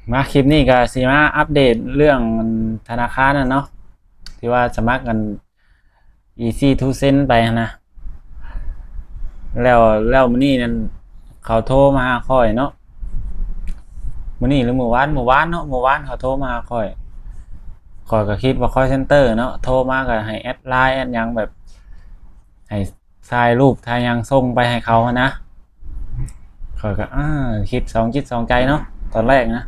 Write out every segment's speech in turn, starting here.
มาคลิปนี้ก็สิมาอัปเดตเรื่องธนาคารน่ะเนาะที่ว่าสมัครกัน Easy to Send ไปนะแล้วมื้อนี้นั่นเขาโทรมาหาข้อยเนาะมื้อนี้หรือเมื่อวานเนาะเมื่อวานเขาโทรมาหาข้อยก็คิดว่า call center เนาะโทรมาก็ให้แอดไลน์แอดหยังแบบให้ถ่ายรูปถ่ายหยังส่งไปให้เขานะข้อยก็คิดสองจิตสองใจเนาะตอนแรกนะ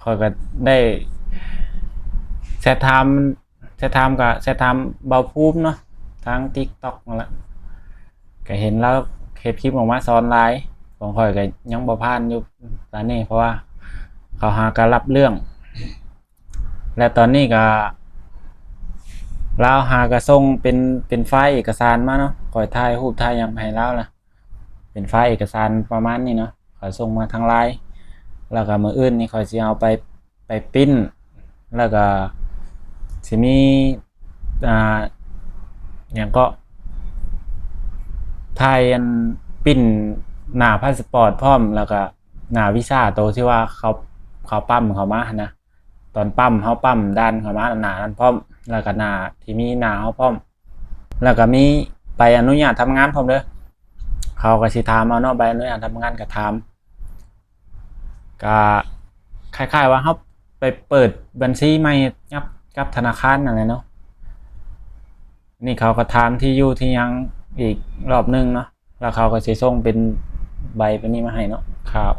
ข้อยก็ได้แชทไทม์กับแชทไทม์เบาภูมิเนาะทาง TikTok นั่นแหละก็เห็นแล้วเฮ็ดคลิปออกมาสอนหลายของข้อยก็ยังบ่ผ่านอยู่ตอนนี้เพราะว่าเขาหาการรับเรื่องและตอนนี้ก็ลาวหากระส่งเป็นไฟล์เอกสารมาเนาะข้อยถ่ายรูปถ่ายหยังให้ลาวล่ะเป็นไฟล์เอกสารประมาณนี้เนาะข้อยส่งมาทาง LINE แล้วก็มื้ออื่นนี่ข้อยสิเอาไปปริ้นแล้วก็สิมีหยังก็ถ่ายอันปริ้นหน้าพาสปอร์ตพร้อมแล้วก็หน้าวีซ่าตัวที่ว่าเขาปั๊มเข้ามาหั้นนะตอนปั๊มเฮาปั๊มดันเข้ามาหน้านั้นพร้อมแล้วก็หน้าที่มีหน้าเฮาพร้อมแล้วก็มีใบอนุญาตทำงานพร้อมเด้อเขาก็สิถามเอาเนาะใบอนุญาตทำงานก็ถามก็คล้ายๆว่าเฮาไปเปิดบัญชีใหม่กับธนาคารนั่นแหละเนาะนี่เขาก็ถามที่อยู่ที่หยังอีกรอบนึงเนาะแล้วเขาก็สิส่งเป็นใบเป็นนี้มาให้เนาะครับ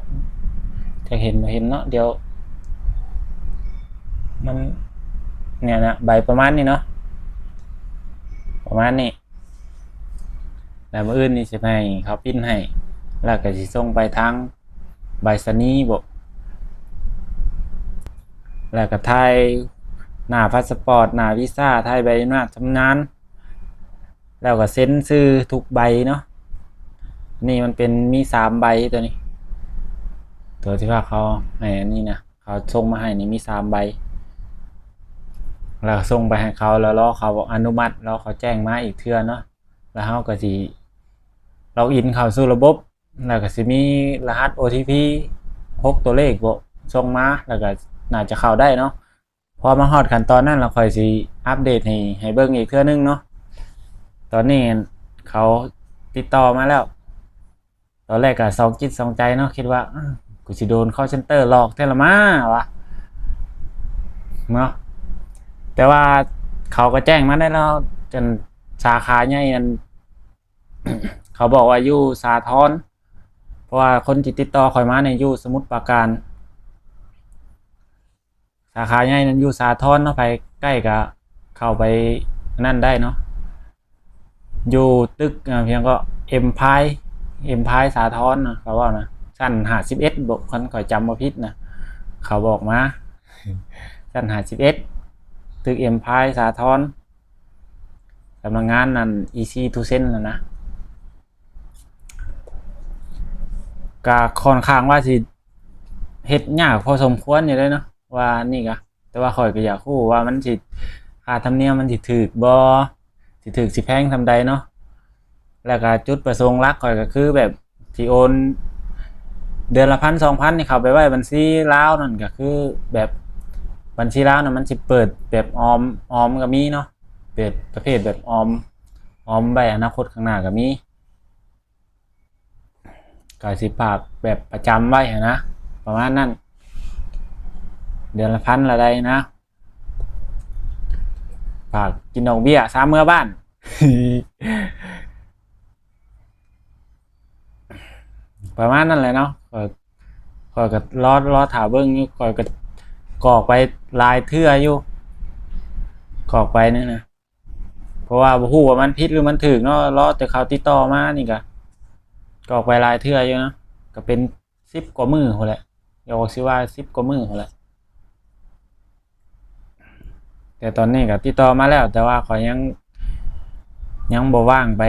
จะเห็นบ่เห็นเนาะเดี๋ยวมันเนี่ยนะใบประมาณนี้เนาะประมาณนี้แล้วมื้ออื่นนี่สิให้เขาพิมพ์ให้แล้วก็สิส่งไปทางไปรษณีย์บ่แล้วก็ถ่ายหน้าพาสปอร์ตหน้าวีซ่าถ่ายใบอนุญาตทำงานแล้วก็เซ็นชื่อทุกใบเนาะนี่มันเป็นมี3ใบตัวนี้ตัวที่ว่าเขาให้อันนี้นะเขาส่งมาให้นี่มี3ใบแล้วส่งไปให้เขาแล้วรอเขาอนุมัติแล้วเขาแจ้งมาอีกเทื่อเนาะแล้วเฮาก็สิล็อกอินเข้าสู่ระบบแล้วก็สิมีรหัส OTP 6ตัวเลขบ่ส่งมาแล้วก็น่าจะเข้าได้เนาะพอมาฮอดขั้นตอนนั้นแล้วค่อยสิอัปเดตให้เบิ่งอีกเทื่อนึงเนาะตอนนี้เขาติดต่อมาแล้วตอนแรกก็สองจิตสองใจเนาะคิดว่ากูสิโดน call center หลอกแท้ละมาวะเนาะแต่ว่าเขาก็แจ้งมาได้แล้วจนสาขาใหญ่อัน เขาบอกว่าอยู่สาทรเพราะว่าคนที่ติดต่อข่อยมาเนี่ยอยู่สมุทรปราการสาขาใหญ่นั้นอยู่สาทรเนาะไปใกล้กับเข้าไปนั่นได้เนาะอยู่ตึกเพียงก็เอ็มพายสาทรนะเขาว่านะชั้น51บอกคนข่อยจำบ่ผิดนะเขาบอกมาชั้น51ตึกเอ็มพายสาทรสำนักงานนั่น Easy to Send นะก็ค่อนข้างว่าสิเฮ็ดยากพอสมควรอยู่เลยเนาะว่านี่ก็แต่ว่าข่อยก็อยากรู้ว่ามันสิค่าธรรมเนียมมันสิถูกบ่สิถูกสิแพงส่ำใดเนาะแล้วก็จุดประสงค์หลักข่อยก็คือแบบสิโอนเดือนละ1,000 2,000นี่เข้าไปไว้บัญชีลาวนั่นก็คือแบบบัญชีลาวน่ะมันสิเปิดแบบออมก็มีเนาะเปิดประเภทแบบออมไว้อนาคตข้างหน้าก็มีก็สิฝากแบบประจำไว้หั้นนะประมาณนั้นเดือนละ1,000ละได้นะฝากกินดอกเบี้ยซามเมื่อบ้าน ประมาณนั้นแหละเนาะข้อยก็รอท่าเบิ่งอยู่ข้อยก็กรอกไปหลายเทื่ออยู่กรอกไปนั่นน่ะเพราะว่าบ่ฮู้ว่ามันผิดหรือมันถูกเนาะรอแต่เขาติดต่อมานี่ก็กรอกไปหลายเทื่ออยู่เนาะก็เป็น10กว่ามื้อพู้นแหละอยากสิว่า10กว่ามื้อพู้นแหละแต่ตอนนี้ก็ติดต่อมาแล้วแต่ว่าข้อยยังบ่ว่างไป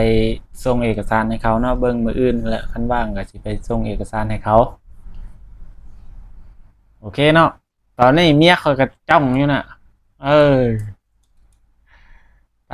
ส่งเอกสารให้เขาเนาะเบิ่งมื้ออื่นแหละคันว่างก็สิไปส่งเอกสารให้เขาโอเคเนาะตอนนี้เมียข้อยก็จ้องอยู่น่ะเออไป